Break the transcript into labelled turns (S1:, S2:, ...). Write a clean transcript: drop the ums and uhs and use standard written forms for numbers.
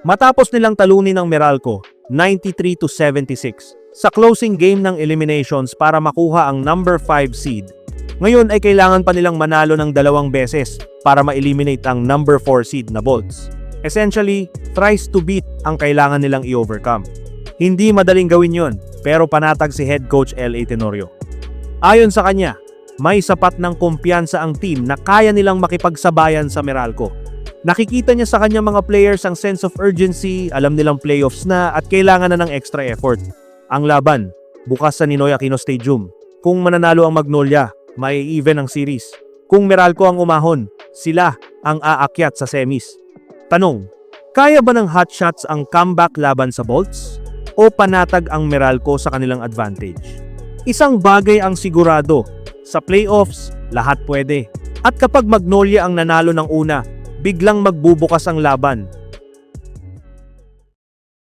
S1: Matapos nilang talunin ng Meralco, 93-76, sa closing game ng eliminations para makuha ang number 5 seed. Ngayon ay kailangan pa nilang manalo ng 2 beses para ma-eliminate ang number 4 seed na Bolts. Essentially, thrice to beat ang kailangan nilang i-overcome. Hindi madaling gawin yon, pero panatag si head coach L.A. Tenorio. Ayon sa kanya, may sapat ng kumpiyansa ang team na kaya nilang makipagsabayan sa Meralco. Nakikita niya sa kanyang mga players ang sense of urgency, alam nilang playoffs na at kailangan na ng extra effort. Ang laban, bukas sa Ninoy Aquino Stadium. Kung mananalo ang Magnolia, may even ang series. Kung Meralco ang umahon, sila ang aakyat sa semis. Tanong, kaya ba ng Hotshots ang comeback laban sa Bolts? O panatag ang Meralco sa kanilang advantage? Isang bagay ang sigurado, sa playoffs, lahat pwede. At kapag Magnolia ang nanalo ng una, biglang magbubukas ang laban.